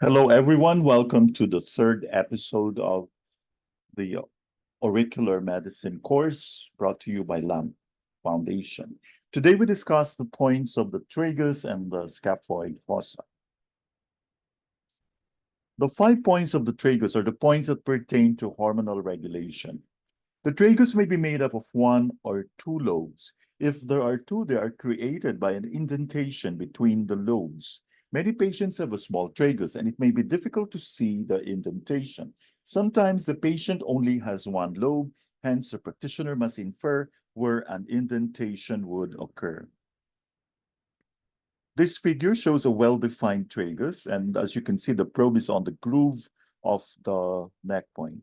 Hello, everyone. Welcome to the third episode of the Auricular Medicine course brought to you by LAM Foundation. Today, we discuss the points of the tragus and the scaphoid fossa. The 5 points of the tragus are the points that pertain to hormonal regulation. The tragus may be made up of one or two lobes. If there are two, they are created by an indentation between the lobes. Many patients have a small tragus, and it may be difficult to see the indentation. Sometimes the patient only has one lobe, hence the practitioner must infer where an indentation would occur. This figure shows a well-defined tragus, and as you can see, the probe is on the groove of the neck point.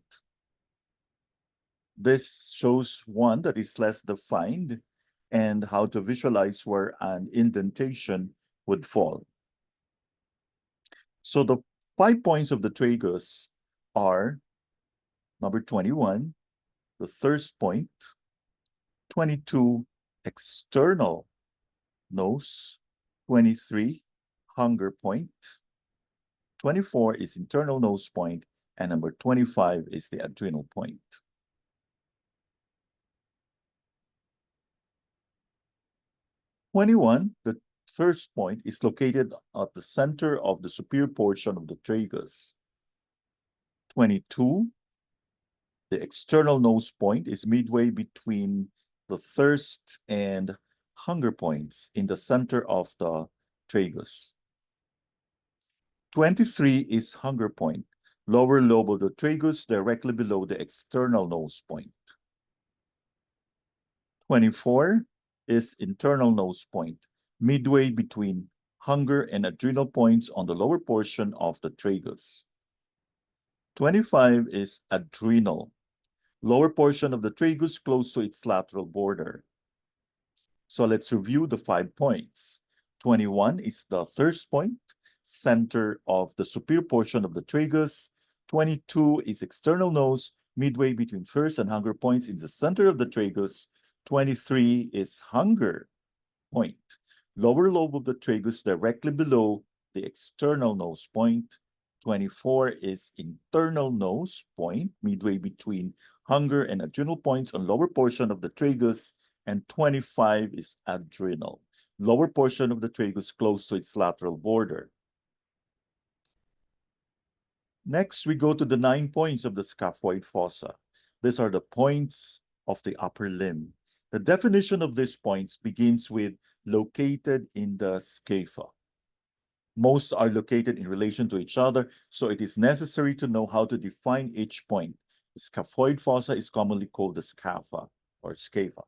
This shows one that is less defined and how to visualize where an indentation would fall. So the 5 points of the tragus are number 21, the thirst point, 22, external nose, 23, hunger point, 24 is internal nose point, and number 25 is the adrenal point. 21, the thirst point, is located at the center of the superior portion of the tragus. 22, the external nose point, is midway between the thirst and hunger points in the center of the tragus. 23 is hunger point, lower lobe of the tragus directly below the external nose point. 24 is internal nose point, midway between hunger and adrenal points on the lower portion of the tragus. 25 is adrenal, lower portion of the tragus close to its lateral border. So let's review the 5 points. 21 is the thirst point, center of the superior portion of the tragus. 22 is external nose, midway between thirst and hunger points in the center of the tragus. 23 is hunger point, lower lobe of the tragus directly below the external nose point. 24 is internal nose point, midway between hunger and adrenal points on lower portion of the tragus. And 25 is adrenal, lower portion of the tragus close to its lateral border. Next, we go to the 9 points of the scaphoid fossa. These are the points of the upper limb. The definition of these points begins with located in the scapha. Most are located in relation to each other, so it is necessary to know how to define each point. The scaphoid fossa is commonly called the scapha or scapha.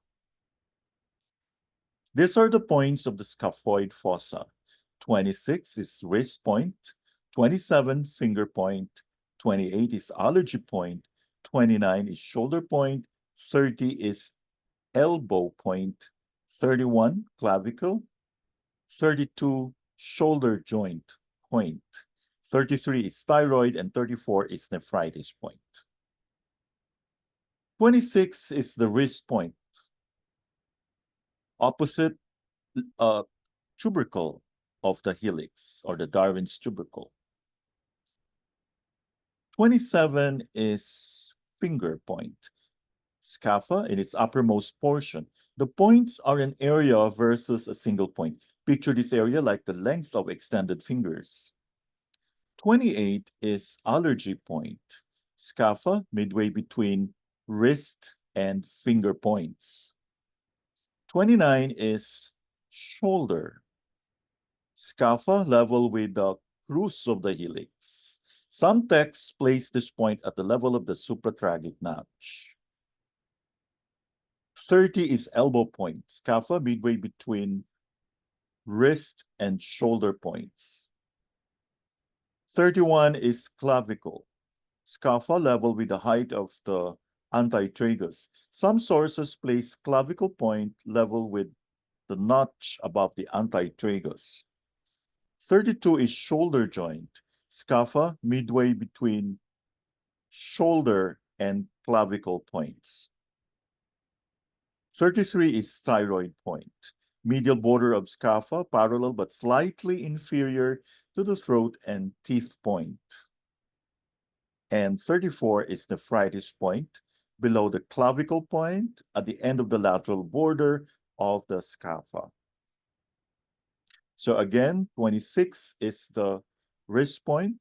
These are the points of the scaphoid fossa. 26 is wrist point, 27 finger point, 28 is allergy point, 29 is shoulder point, 30 is elbow point, 31 clavicle, 32 shoulder joint point, 33 is thyroid, and 34 is nephritis point. 26 is the wrist point, opposite tubercle of the helix or the Darwin's tubercle. 27 is finger point, scapha in its uppermost portion. The points are an area versus a single point. Picture this area like the length of extended fingers. 28 is allergy point, scapha midway between wrist and finger points. 29 is shoulder, scapha level with the crus of the helix. Some texts place this point at the level of the supratragic notch. 30 is elbow point, scapha midway between wrist and shoulder points. 31 is clavicle, scapha level with the height of the antitragus. Some sources place clavicle point level with the notch above the antitragus. 32 is shoulder joint, scapha midway between shoulder and clavicle points. 33 is thyroid point, medial border of scapha, parallel but slightly inferior to the throat and teeth point. And 34 is nephritis point below the clavicle point at the end of the lateral border of the scapha. So again, 26 is the wrist point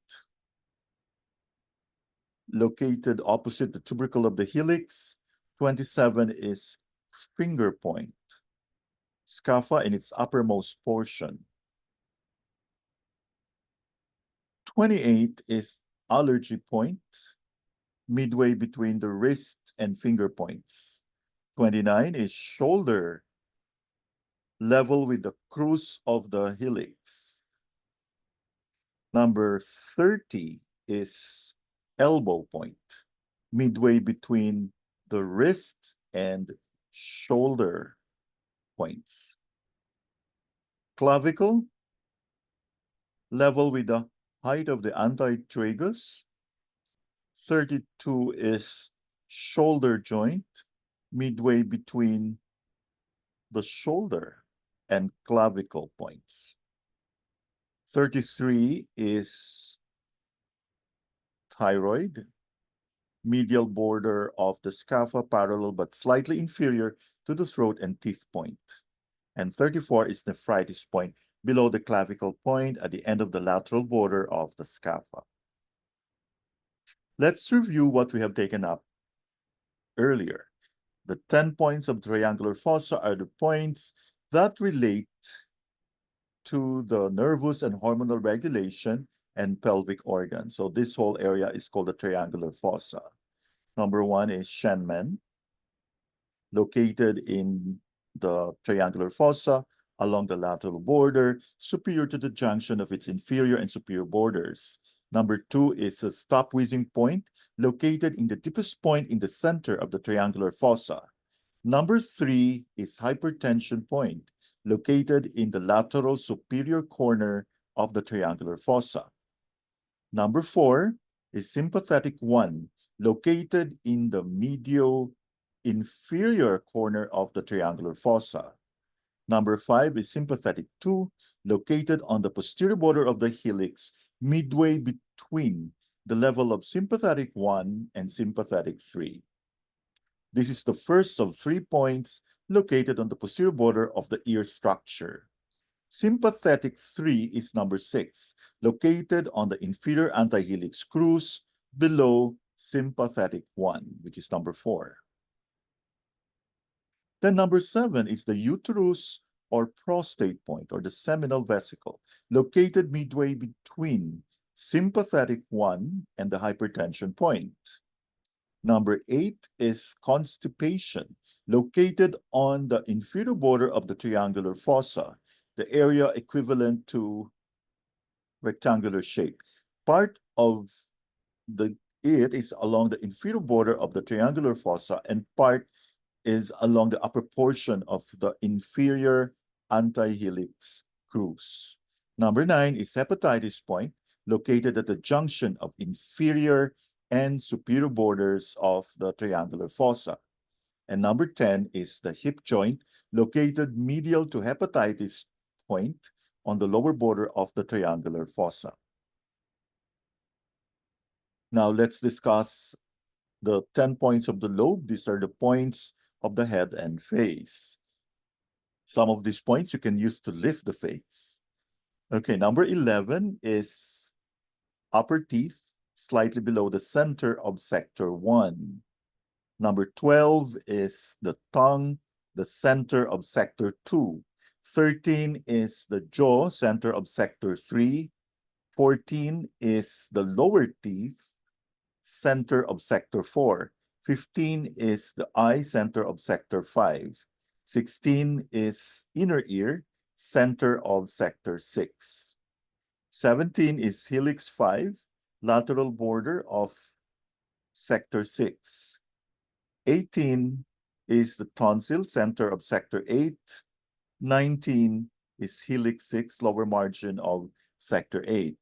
located opposite the tubercle of the helix. 27 is finger point, scapha in its uppermost portion. 28 is allergy point, midway between the wrist and finger points. 29 is shoulder, level with the crus of the helix. Number 30 is elbow point, midway between the wrist and shoulder points. Clavicle, level with the height of the antitragus. 32 is shoulder joint, midway between the shoulder and clavicle points. 33 is thyroid, medial border of the scapha, parallel but slightly inferior to the throat and teeth point. And 34 is nephritis point, below the clavicle point at the end of the lateral border of the scapha. Let's review what we have taken up earlier. The 10 points of triangular fossa are the points that relate to the nervous and hormonal regulation and pelvic organs. So this whole area is called the triangular fossa. Number 1 is Shenmen, located in the triangular fossa along the lateral border, superior to the junction of its inferior and superior borders. Number 2 is a stop wheezing point, located in the deepest point in the center of the triangular fossa. Number 3 is hypertension point, located in the lateral superior corner of the triangular fossa. Number 4 is sympathetic 1, located in the medial inferior corner of the triangular fossa. Number 5 is sympathetic 2, located on the posterior border of the helix, midway between the level of sympathetic 1 and sympathetic 3. This is the first of 3 points located on the posterior border of the ear structure. Sympathetic 3 is number 6, located on the inferior antihelix crus below sympathetic 1, which is number 4. Then number 7 is the uterus or prostate point, or the seminal vesicle, located midway between sympathetic 1 and the hypertension point. Number 8 is constipation, located on the inferior border of the triangular fossa, the area equivalent to rectangular shape. Part of it is along the inferior border of the triangular fossa, and part is along the upper portion of the inferior antihelix crus. Number 9 is hepatitis point, located at the junction of inferior and superior borders of the triangular fossa. And number 10 is the hip joint, located medial to hepatitis point on the lower border of the triangular fossa. Now let's discuss the 10 points of the lobe. These are the points of the head and face. Some of these points you can use to lift the face. Okay, number 11 is upper teeth, slightly below the center of sector 1. Number 12 is the tongue, the center of sector 2. 13 is the jaw, center of sector 3. 14 is the lower teeth, center of sector 4. 15 is the eye, center of sector 5. 16 is inner ear, center of sector 6. 17 is helix 5, lateral border of sector 6. 18 is the tonsil, center of sector 8. 19 is helix 6, lower margin of sector 8.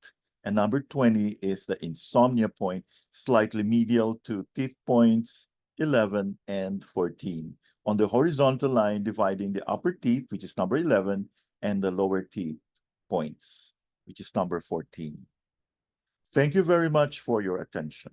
And number 20 is the insomnia point, slightly medial to teeth points 11 and 14, on the horizontal line dividing the upper teeth, which is number 11, and the lower teeth points, which is number 14. Thank you very much for your attention.